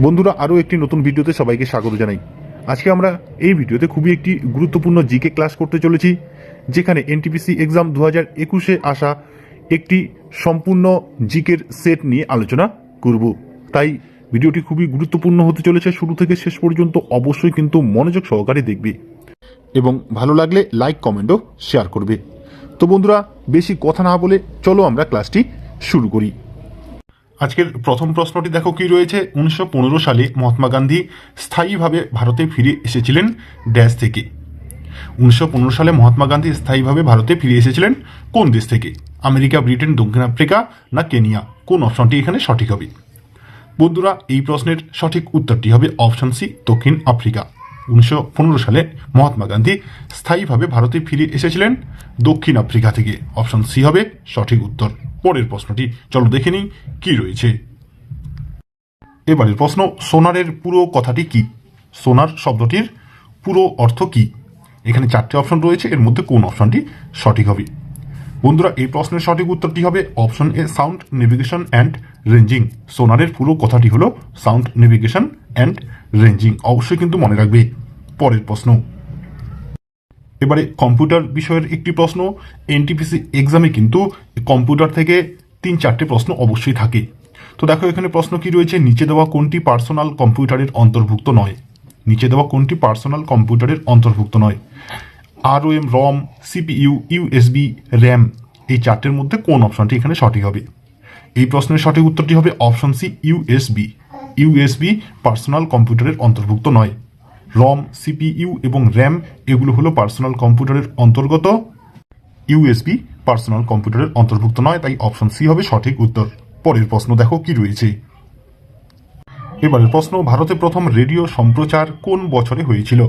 বন্ধুরা, আরও একটি নতুন ভিডিওতে সবাইকে স্বাগত জানাই। আজকে আমরা এই ভিডিওতে খুবই একটি গুরুত্বপূর্ণ জিকে ক্লাস করতে চলেছি, যেখানে এনটিপিসি এক্সাম 2021-এ আসা একটি সম্পূর্ণ জিকের সেট নিয়ে আলোচনা করব। তাই ভিডিওটি খুবই গুরুত্বপূর্ণ হতে চলেছে। শুরু থেকে শেষ পর্যন্ত অবশ্যই কিন্তু মনোযোগ সহকারে দেখবে এবং ভালো লাগলে লাইক, কমেন্টও শেয়ার করবে। তো বন্ধুরা, বেশি কথা না বলে চলো আমরা ক্লাসটি শুরু করি। আজকের প্রথম প্রশ্নটি দেখো কি রয়েছে। 1915 সালে মহাত্মা গান্ধী স্থায়ীভাবে ভারতে ফিরে এসেছিলেন ড্যাশ থেকে। 1915 সালে মহাত্মা গান্ধী স্থায়ীভাবে ভারতে ফিরে এসেছিলেন কোন দেশ থেকে? আমেরিকা, ব্রিটেন, দক্ষিণ আফ্রিকা না কেনিয়া? কোন অপশনটি এখানে সঠিক হবে? বন্ধুরা, এই প্রশ্নের সঠিক উত্তরটি হবে অপশন সি, দক্ষিণ আফ্রিকা। 1915 সালে মহাত্মা গান্ধী স্থায়ীভাবে ভারতে ফিরে এসেছিলেন দক্ষিণ আফ্রিকা থেকে। অপশন সি হবে সঠিক উত্তর। পরের প্রশ্নটি চলো দেখে নিই কি রয়েছে। এবারের প্রশ্ন, সোনারের পুরো কথাটি কি? সোনার শব্দটির পুরো অর্থ কি? এখানে চারটি অপশন রয়েছে, এর মধ্যে কোন অপশনটি সঠিক হবে? বন্ধুরা, এই প্রশ্নের সঠিক উত্তরটি হবে option A, sound navigation and ranging. সোনারের পুরো কথাটি হলো সাউন্ড নেভিগেশন অ্যান্ড রেঞ্জিং। অবশ্যই কিন্তু মনে রাখবে। পরের প্রশ্ন, এবারে কম্পিউটার বিষয়ের একটি প্রশ্ন। এনটিপিসি এক্সামে কিন্তু কম্পিউটার থেকে 3-4টে প্রশ্ন অবশ্যই থাকে। তো দেখো এখানে প্রশ্ন কি রয়েছে। নিচে দেওয়া কোনটি পার্সোনাল কম্পিউটারের অন্তর্ভুক্ত নয়? নিচে দেওয়া কোনটি পার্সোনাল কম্পিউটারের অন্তর্ভুক্ত নয়? আরওএম, রম, সিপিইউ, ইউএসবি, র্যাম, এই চারটের মধ্যে কোন অপশনটি এখানে সঠিক হবে? এই প্রশ্নের সঠিক উত্তরটি হবে option C, USB. USB personal কম্পিউটারের অন্তর্ভুক্ত নয়। রম, সিপিইউ এবং র্যাম এগুলো হলো পার্সোনাল কম্পিউটারের অন্তর্গত। ইউএসবি পার্সোনাল কম্পিউটারের অন্তর্ভুক্ত নয়, তাই অপশন সি হবে সঠিক উত্তর। পরের প্রশ্ন দেখো কি রয়েছে। এবারের প্রশ্ন, ভারতে প্রথম রেডিও সম্প্রচার কোন বছরে হয়েছিল?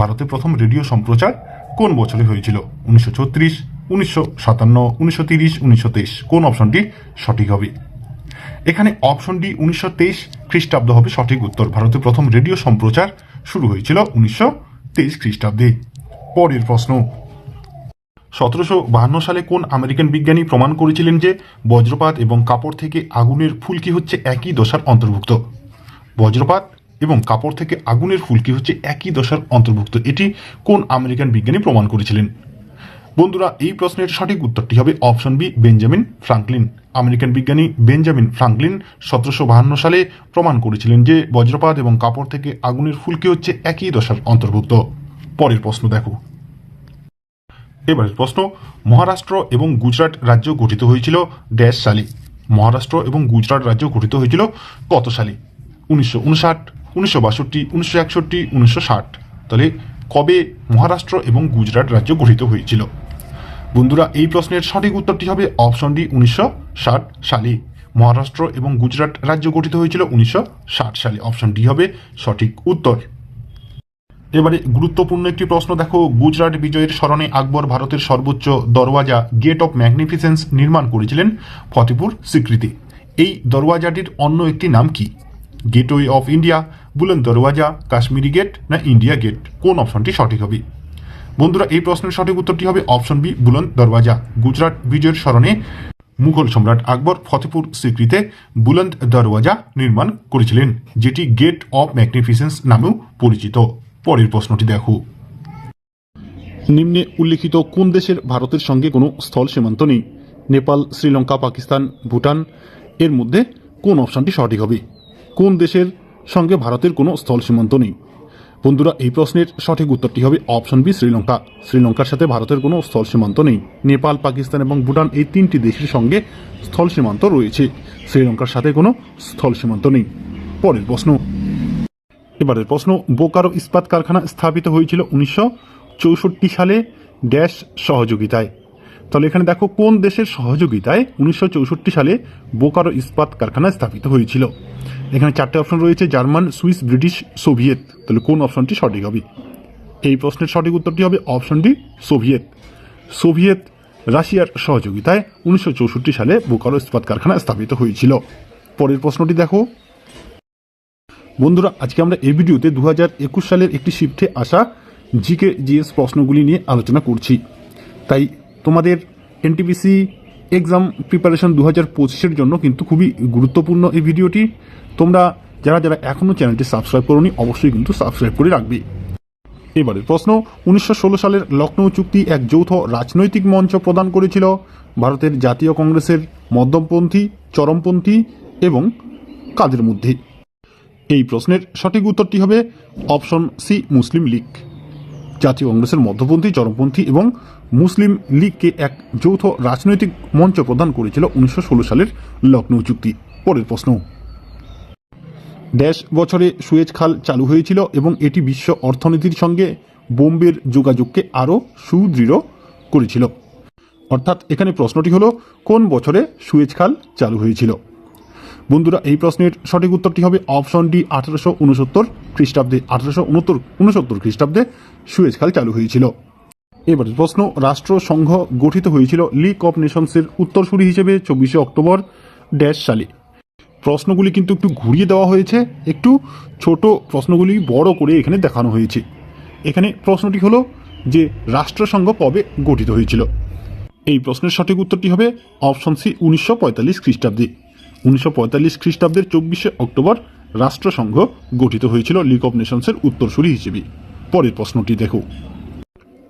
ভারতে প্রথম রেডিও সম্প্রচার কোন বছরে হয়েছিল? 1936, 1957, 1930, 1923। কোন অপশনটি সঠিক হবে? এখানে অপশন ডি 1923 খ্রিস্টাব্দ হবে সঠিক উত্তর। ভারতে প্রথম রেডিও সম্প্রচার শুরু হয়েছিল 1923 খ্রিস্টাব্দে। পরের প্রশ্ন, 1752 সালে কোন আমেরিকান বিজ্ঞানী প্রমাণ করেছিলেন যে বজ্রপাত এবং কাপড় থেকে আগুনের ফুলকি হচ্ছে একই দশার অন্তর্ভুক্ত? বজ্রপাত এবং কাপড় থেকে আগুনের ফুলকি হচ্ছে একই দশার অন্তর্ভুক্ত। এটি কোন আমেরিকান বিজ্ঞানী প্রমাণ করেছিলেন? বন্ধুরা, এই প্রশ্নের সঠিক উত্তরটি হবে option B, Benjamin Franklin. American বিজ্ঞানী বেঞ্জামিন ফ্রাঙ্কলিন 1752 সালে প্রমাণ করেছিলেন যে বজ্রপাত এবং কাপড় থেকে আগুনের ফুলকি হচ্ছে একই দশার অন্তর্ভুক্ত। পরের প্রশ্ন দেখো। এবারের প্রশ্ন, মহারাষ্ট্র এবং গুজরাট রাজ্য গঠিত হয়েছিল ড্যাশ সালে? মহারাষ্ট্র এবং গুজরাট রাজ্য গঠিত হয়েছিল কত সালে? 1959, 1962, 1961, 1960। তাহলে কবে মহারাষ্ট্র এবং গুজরাট রাজ্য গঠিত হয়েছিল? বন্ধুরা, এই প্রশ্নের সঠিক উত্তরটি হবে অপশন ডি, 1960 সালে। মহারাষ্ট্র এবং গুজরাট রাজ্য গঠিত হয়েছিল 1960 সালে। অপশন ডি হবে সঠিক উত্তর। এবারে গুরুত্বপূর্ণ একটি প্রশ্ন দেখো। গুজরাট বিজয়ের স্মরণে আকবর ভারতের সর্বোচ্চ দরওয়াজা গেট অফ ম্যাগনিফিসেন্স নির্মাণ করেছিলেন ফতেপুর সিক্রিতে। এই দরওয়াজাটির অন্য একটি নাম কি? Gateway of India, বুলন্দ Darwaza, Kashmiri gate না ইন্ডিয়া গেট? কোন অপশনটি সঠিক হবে? বন্ধুরা, এই প্রশ্নের সঠিক উত্তরটি হবে অপশন বি, বুলন্দ দরওয়াজা। গুজরাট বিজয়ের স্মরণে মুঘল সম্রাট আকবর ফতেপুর সিক্রিতে বুলন্দ দরওয়াজা নির্মাণ করেছিলেন, যেটি গেট অফ ম্যাগনিফিসেন্স নামেও পরিচিত। পরের প্রশ্নটি দেখো। নিম্নে উল্লেখিত কোন দেশের ভারতের সঙ্গে কোনো স্থল সীমান্ত নেই? নেপাল, শ্রীলঙ্কা, পাকিস্তান, ভুটান। এর মধ্যে কোন অপশনটি সঠিক হবে? কোন দেশের সঙ্গে ভারতের কোনো স্থল সীমান্ত নেই? বন্ধুরা, এই প্রশ্নের সঠিক উত্তরটি হবে অপশন বি, শ্রীলঙ্কা। শ্রীলঙ্কার সাথে ভারতের কোনো স্থল সীমান্ত নেই। নেপাল, পাকিস্তান এবং ভুটান এই 3টি দেশের সঙ্গে স্থল সীমান্ত রয়েছে। শ্রীলঙ্কার সাথে কোনো স্থল সীমান্ত নেই। পরের প্রশ্ন, এবারের প্রশ্ন, বোকারো ইস্পাত কারখানা স্থাপিত হয়েছিল 1964 সালে ড্যাশ সহযোগিতায়? তাহলে এখানে দেখো কোন দেশের সহযোগিতায় 1964 সালে বোকারো ইস্পাত কারখানা স্থাপিত হয়েছিল? এখানে 4টে অপশন রয়েছে, জার্মান, সুইস, ব্রিটিশ, সোভিয়েত। তাহলে কোন অপশনটি সঠিক হবে? এই প্রশ্নের সঠিক উত্তরটি হবে অপশন ডি, সোভিয়েত। সোভিয়েত রাশিয়ার সহযোগিতায় 1964 সালে বোকারো ইস্পাত কারখানা স্থাপিত হয়েছিল। পরের প্রশ্নটি দেখো। বন্ধুরা, আজকে আমরা এই ভিডিওতে 2021 সালের একটি শিফটে আসা জিকে জিএস প্রশ্নগুলি নিয়ে আলোচনা করছি। তাই তোমাদের এনটিপিসি এক্সাম প্রিপারেশন 2025-এর জন্য কিন্তু খুবই গুরুত্বপূর্ণ এই ভিডিওটি। তোমরা যারা যারা এখনও চ্যানেলটি সাবস্ক্রাইব করোনি অবশ্যই কিন্তু সাবস্ক্রাইব করে রাখবে। এবারের প্রশ্ন, 1916 সালের লখনৌ চুক্তি এক যৌথ রাজনৈতিক মঞ্চ প্রদান করেছিল ভারতের জাতীয় কংগ্রেসের মধ্যমপন্থী, চরমপন্থী এবং কাদের মধ্যে? এই প্রশ্নের সঠিক উত্তরটি হবে অপশন সি, মুসলিম লীগ। জাতীয় কংগ্রেসের মধ্যপন্থী, চরমপন্থী এবং মুসলিম লীগকে এক যৌথ রাজনৈতিক মঞ্চ প্রদান করেছিল 1916 সালের লখনৌ চুক্তি। পরের প্রশ্ন, ড্যাশ বছরে সুয়েজ খাল চালু হয়েছিল এবং এটি বিশ্ব অর্থনীতির সঙ্গে বোম্বের যোগাযোগকে আরও সুদৃঢ় করেছিল? অর্থাৎ এখানে প্রশ্নটি হলো কোন বছরে সুয়েজ খাল চালু হয়েছিল? বন্ধুরা, এই প্রশ্নের সঠিক উত্তরটি হবে অপশন ডি, 1869 খ্রিস্টাব্দে। 1869 খ্রিস্টাব্দে সুয়েজ খাল চালু হয়েছিল। এবারের প্রশ্ন, রাষ্ট্রসংঘ গঠিত হয়েছিল লিগ অফ নেশনসের উত্তরসূরি হিসেবে 24শে অক্টোবর ড্যাশ সালে। প্রশ্নগুলি কিন্তু একটু ঘুরিয়ে দেওয়া হয়েছে, একটু ছোট প্রশ্নগুলি বড় করে এখানে দেখানো হয়েছে। এখানে প্রশ্নটি হলো যে রাষ্ট্রসংঘ কবে গঠিত হয়েছিল? এই প্রশ্নের সঠিক উত্তরটি হবে অপশন সি, 1945 খ্রিস্টাব্দে। 1945 খ্রিস্টাব্দের 24শে অক্টোবর রাষ্ট্রসংঘ গঠিত হয়েছিল লিগ অফ নেশনসের উত্তরসূরি হিসেবে। পরের প্রশ্নটি দেখো,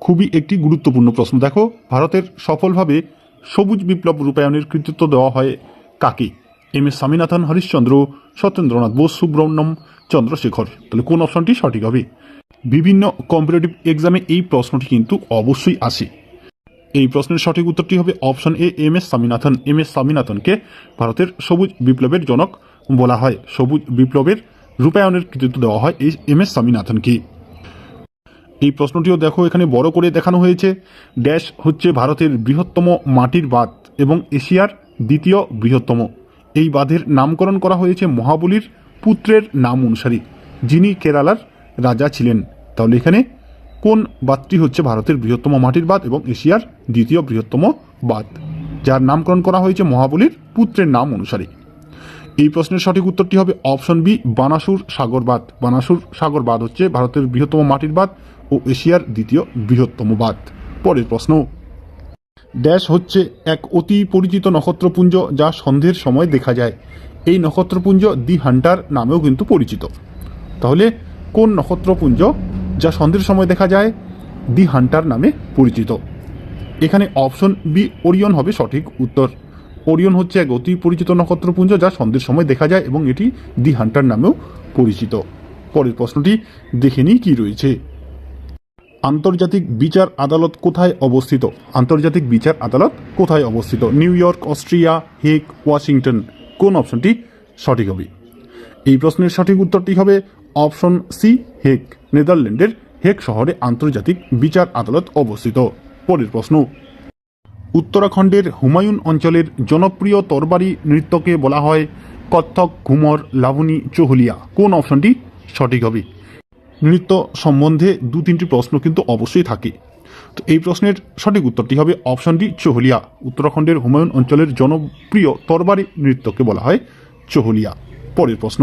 খুবই একটি গুরুত্বপূর্ণ প্রশ্ন। দেখো, ভারতের সফলভাবে সবুজ বিপ্লব রূপায়ণের কৃতিত্ব দেওয়া হয় কাকে? M S Swaminathan, Harishchandra, Satyendranath Bose, Subrahmanyam Chandrasekhar. তাহলে কোন অপশনটি সঠিক হবে? বিভিন্ন কম্পিটিটিভ এক্সামে এই প্রশ্নটি কিন্তু অবশ্যই আসে। এই প্রশ্নের সঠিক উত্তরটি হবে option A, M S Swaminathan. M S স্বামীনাথনকে ভারতের সবুজ বিপ্লবের জনক বলা হয়। সবুজ বিপ্লবের রূপায়ণের কৃতিত্ব দেওয়া হয় এই এম এস স্বামীনাথনকে। এই প্রশ্নটিও দেখো এখানে বড় করে দেখানো হয়েছে। ড্যাশ হচ্ছে ভারতের বৃহত্তম মাটির বাঁধ এবং এশিয়ার দ্বিতীয় বৃহত্তম। এই বাঁধের নামকরণ করা হয়েছে মহাবলীর পুত্রের নাম অনুসারে, যিনি কেরালার রাজা ছিলেন। তাহলে এখানে কোন বাঁধটি হচ্ছে ভারতের বৃহত্তম মাটির বাঁধ এবং এশিয়ার দ্বিতীয় বৃহত্তম বাঁধ, যার নামকরণ করা হয়েছে মহাবলীর পুত্রের নাম অনুসারে? এই প্রশ্নের সঠিক উত্তরটি হবে অপশন বি, বানাসুর সাগর বাঁধ। বানাসুর সাগর বাঁধ হচ্ছে ভারতের বৃহত্তম মাটির বাঁধ ও এশিয়ার দ্বিতীয় বৃহত্তম বাঁধ। পরের প্রশ্ন, ড্যাশ হচ্ছে এক অতি পরিচিত নক্ষত্রপুঞ্জ যা সন্ধ্যের সময় দেখা যায়। এই নক্ষত্রপুঞ্জ দি হান্টার নামেও কিন্তু পরিচিত। তাহলে কোন নক্ষত্রপুঞ্জ যা সন্ধ্যের সময় দেখা যায় দি হান্টার নামে পরিচিত? এখানে অপশন বি, ওরিয়ন হবে সঠিক উত্তর। ওরিয়ন হচ্ছে এক অতি পরিচিত নক্ষত্রপুঞ্জ যা সন্ধ্যের সময় দেখা যায় এবং এটি দি হান্টার নামেও পরিচিত। পরের প্রশ্নটি দেখে নিই কি রয়েছে। আন্তর্জাতিক বিচার আদালত কোথায় অবস্থিত? আন্তর্জাতিক বিচার আদালত কোথায় অবস্থিত? New York, Austria, Hague, Washington. কোন অপশনটি সঠিক হবে? এই প্রশ্নের সঠিক উত্তরটি হবে অপশন সি, হেগ। নেদারল্যান্ডের হেগ শহরে আন্তর্জাতিক বিচার আদালত অবস্থিত। পরের প্রশ্ন, উত্তরাখণ্ডের হুমায়ুন অঞ্চলের জনপ্রিয় তরবারি নৃত্যকে বলা হয় কত্থক, ঘুমর, লাবণী, চহলিয়া। কোন অপশনটি সঠিক হবে? নৃত্য সম্বন্ধে 2-3টি প্রশ্ন কিন্তু অবশ্যই থাকে। তো এই প্রশ্নের সঠিক উত্তরটি হবে অপশন ডি, চহলিয়া। উত্তরাখণ্ডের হুমায়ুন অঞ্চলের জনপ্রিয় তরবারি নৃত্যকে বলা হয় চহলিয়া। পরের প্রশ্ন,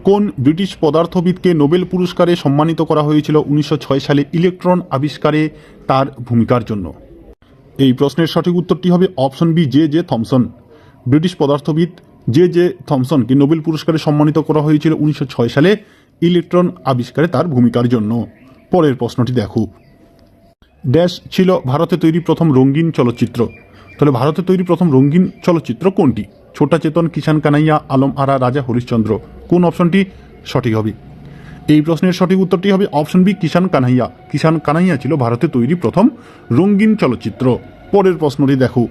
কোন ব্রিটিশ পদার্থবিদকে নোবেল পুরস্কারে সম্মানিত করা হয়েছিল 1906 সালে ইলেকট্রন আবিষ্কারে তার ভূমিকার জন্য? এই প্রশ্নের সঠিক উত্তরটি হবে option B, J J Thomson. British পদার্থবিদ জে জে থমসনকে নোবেল পুরস্কারে সম্মানিত করা হয়েছিল 1906 সালে ইলেকট্রন আবিষ্কারে তার ভূমিকার জন্য। পরের প্রশ্নটি দেখো, ড্যাশ ছিল ভারতে তৈরি প্রথম রঙিন চলচ্চিত্র? তাহলে ভারতে তৈরি প্রথম রঙিন চলচ্চিত্র কোনটি? ছোটা চেতন, কিষান কানাইয়া, আলম আরা, রাজা হরিশ্চন্দ্র। কোন অপশনটি সঠিক হবে? এই প্রশ্নের সঠিক উত্তরটি হবে অপশন বি, কিষান কানাইয়া। কিষান কানাইয়া ছিল ভারতে তৈরি প্রথম রঙিন চলচ্চিত্র। পরের প্রশ্নটি দেখো,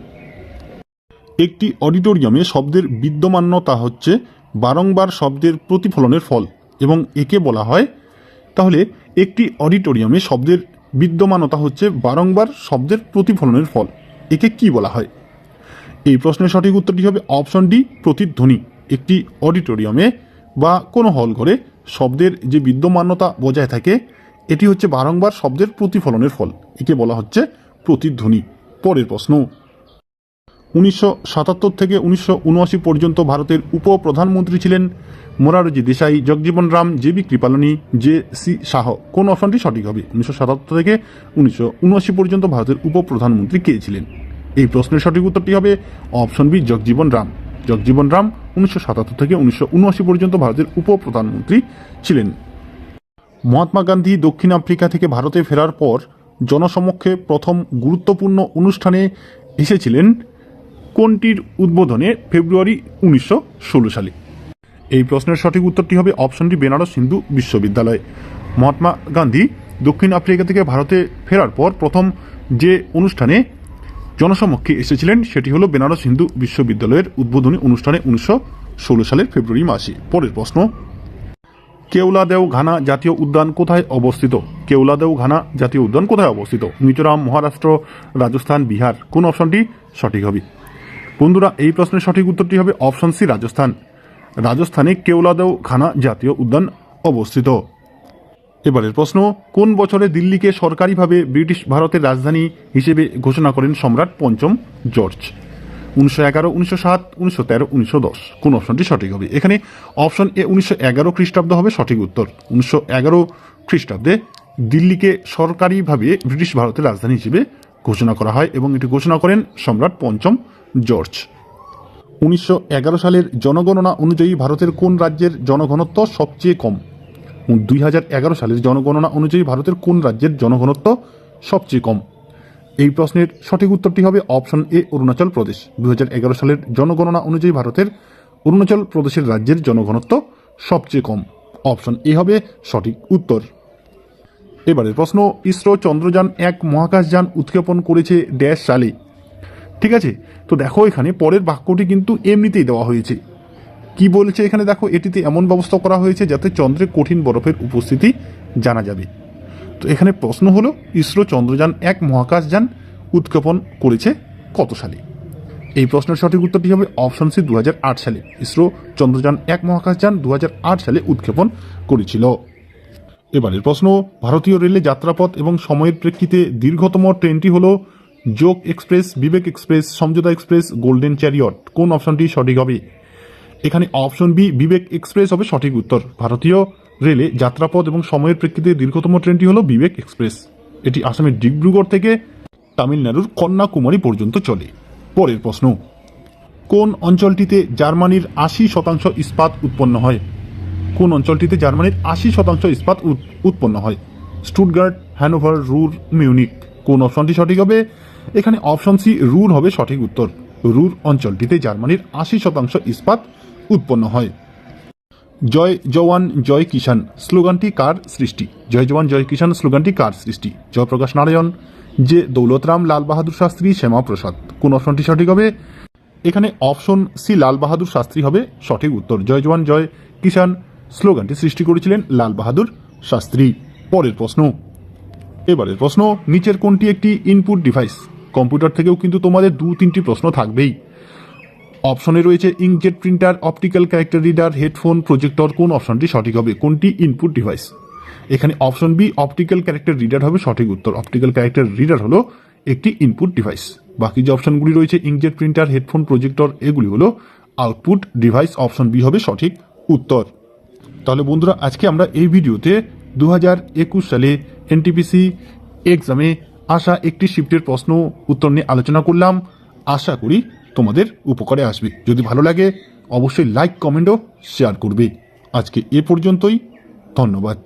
একটি অডিটোরিয়ামে শব্দের বিদ্যমান্যতা হচ্ছে বারংবার শব্দের প্রতিফলনের ফল এবং একে বলা হয়। তাহলে একটি অডিটোরিয়ামে শব্দের বিদ্যমানতা হচ্ছে বারংবার শব্দের প্রতিফলনের ফল, একে কি বলা হয়? এই প্রশ্নের সঠিক উত্তরটি হবে অপশন ডি, প্রতিধ্বনি। একটি অডিটোরিয়ামে বা কোনো হল ঘরে শব্দের যে বিদ্যমানতা বজায় থাকে এটি হচ্ছে বারংবার শব্দের প্রতিফলনের ফল, একে বলা হচ্ছে প্রতিধ্বনি। পরের প্রশ্ন, 1977 থেকে 1979 পর্যন্ত ভারতের উপপ্রধানমন্ত্রী ছিলেন মোরারজি দেশাই, জগজীবন রাম, জে.বি. কৃপালানি, জে.সি. শাহ। কোন অপশনটি সঠিক হবে? 1977 থেকে 1979 পর্যন্ত ভারতের উপপ্রধানমন্ত্রী কে ছিলেন? এই প্রশ্নের সঠিক উত্তরটি হবে অপশন বি, জগজীবন রাম। জগজীবন রাম 1977 থেকে 1979 পর্যন্ত ভারতের উপপ্রধানমন্ত্রী ছিলেন। মহাত্মা গান্ধী দক্ষিণ আফ্রিকা থেকে ভারতে ফেরার পর জনসমক্ষে প্রথম গুরুত্বপূর্ণ অনুষ্ঠানে এসেছিলেন কোনটির উদ্বোধনে ফেব্রুয়ারি 1916 সালে? এই প্রশ্নের সঠিক উত্তরটি হবে অপশন ডি, বেনারস হিন্দু বিশ্ববিদ্যালয়। মহাত্মা গান্ধী দক্ষিণ আফ্রিকা থেকে ভারতে ফেরার পর প্রথম যে অনুষ্ঠানে জনসমক্ষে এসেছিলেন সেটি হলো বেনারস হিন্দু বিশ্ববিদ্যালয়ের উদ্বোধনী অনুষ্ঠানে 1916 সালের ফেব্রুয়ারি মাসে। পরের প্রশ্ন, কেওলাদেও ঘানা জাতীয় উদ্যান কোথায় অবস্থিত? কেওলাদেও ঘানা জাতীয় উদ্যান কোথায় অবস্থিত? মিজোরাম, মহারাষ্ট্র, রাজস্থান, বিহার? কোন অপশনটি সঠিক হবে? বন্ধুরা, এই প্রশ্নের সঠিক উত্তরটি হবে অপশন সি, রাজস্থান। রাজস্থানে কেওলাদেও ঘানা জাতীয় উদ্যান অবস্থিত। এবারের প্রশ্ন, কোন বছরে দিল্লিকে সরকারিভাবে ব্রিটিশ ভারতের রাজধানী হিসেবে ঘোষণা করেন সম্রাট পঞ্চম জর্জ? 1911, 1907, 1913, 1910? কোন অপশনটি সঠিক হবে? এখানে অপশন এ 1911 খ্রিস্টাব্দ হবে সঠিক উত্তর। 1911 খ্রিস্টাব্দে দিল্লিকে সরকারিভাবে ব্রিটিশ ভারতের রাজধানী হিসেবে ঘোষণা করা হয় এবং এটি ঘোষণা করেন সম্রাট পঞ্চম জর্জ। 1911 সালের জনগণনা অনুযায়ী ভারতের কোন রাজ্যের জনঘনত্ব সবচেয়ে কম? 2011 সালের জনগণনা অনুযায়ী ভারতের কোন রাজ্যের জনঘনত্ব সবচেয়ে কম? এই প্রশ্নের সঠিক উত্তরটি হবে অপশন এ, অরুণাচল প্রদেশ। 2011 সালের জনগণনা অনুযায়ী ভারতের অরুণাচল প্রদেশের রাজ্যের জনঘনত্ব সবচেয়ে কম। অপশন এ হবে সঠিক উত্তর। এবারের প্রশ্ন, ইসরো চন্দ্রযান-1 মহাকাশযান উৎক্ষেপণ করেছে ড্যাশ সালে? ঠিক আছে, তো দেখো এখানে পরের বাক্যটি কিন্তু এমনিতেই দেওয়া হয়েছে। কি বলেছে এখানে দেখো, এটিতে এমন ব্যবস্থা করা হয়েছে যাতে চন্দ্রে কঠিন বরফের উপস্থিতি জানা যাবে। তো এখানে প্রশ্ন হলো ইসরো চন্দ্রযান-1 মহাকাশযান উৎক্ষেপণ করেছে কত সালে? এই প্রশ্নের সঠিক উত্তরটি হবে অপশন সি, 2008 সালে। ইসরো চন্দ্রযান-1 মহাকাশযান 2008 সালে উৎক্ষেপণ করেছিল। এবারের প্রশ্ন, ভারতীয় রেলে যাত্রাপথ এবং সময়ের প্রেক্ষিতে দীর্ঘতম ট্রেনটি হলো যোগ এক্সপ্রেস, বিবেক এক্সপ্রেস, সমঝোতা এক্সপ্রেস, গোল্ডেন চ্যারিয়ট? কোন অপশনটি সঠিক হবে? এখানে অপশন বি, বিবেক এক্সপ্রেস হবে সঠিক উত্তর। ভারতীয় রেলে যাত্রাপথ এবং সময়ের প্রেক্ষিতে দীর্ঘতম ট্রেনটি হলো বিবেক এক্সপ্রেস। এটি আসামের ডিব্রুগড় থেকে তামিলনাড়ুর কন্যাকুমারী পর্যন্ত চলে। পরের প্রশ্ন, কোন অঞ্চলটিতে জার্মানির 80% ইস্পাত উৎপন্ন হয়? কোন অঞ্চলটিতে জার্মানির 80% ইস্পাত উৎপন্ন হয়? Stuttgart, Hanover, Ruhr, Munich? কোন অপশনটি সঠিক হবে? এখানে অপশন সি, রুর হবে সঠিক উত্তর। রুর অঞ্চলটিতে জার্মানির 80% ইস্পাত উৎপন্ন হয়। জয় জওয়ান জয় কিষাণ স্লোগানটি কার সৃষ্টি? জয় জওয়ান জয় কিষাণ স্লোগানটি কার সৃষ্টি? জয়প্রকাশ নারায়ণ, যে দৌলতরাম, লাল বাহাদুর শাস্ত্রী, শ্যামাপ্রসাদ? কোন অপশনটি সঠিক হবে? এখানে অপশন সি, লাল বাহাদুর শাস্ত্রী হবে সঠিক উত্তর। জয় জওয়ান জয় কিষাণ স্লোগানটি সৃষ্টি করেছিলেন লাল বাহাদুর শাস্ত্রী। পরের প্রশ্ন, এবারের প্রশ্ন, নিচের কোনটি একটি ইনপুট ডিভাইস? কম্পিউটার থেকেও কিন্তু তোমাদের 2-3টি প্রশ্ন থাকবেই। অপশনে রয়েছে inkjet printer, optical character reader, headphone, projector? কোন অপশনটি সঠিক হবে? কোনটি ইনপুট ডিভাইস? এখানে option B, optical character reader হবে সঠিক উত্তর। অপটিক্যাল ক্যারেক্টার রিডার হলো একটি ইনপুট ডিভাইস। বাকি যে অপশনগুলি রয়েছে ইঙ্কজেট প্রিন্টার, হেডফোন, প্রজেক্টর, এগুলি হলো আউটপুট ডিভাইস। অপশন বি হবে সঠিক উত্তর। তাহলে বন্ধুরা, আজকে আমরা এই ভিডিওতে 2021 সালে এনটিপিসি এক্সামে আসা একটি শিফটের প্রশ্ন উত্তর নিয়ে আলোচনা করলাম। আশা করি তোমাদের উপকারে আসবে। যদি ভালো লাগে অবশ্যই লাইক, কমেন্ট ও শেয়ার করবে। আজকে এ পর্যন্তই, ধন্যবাদ।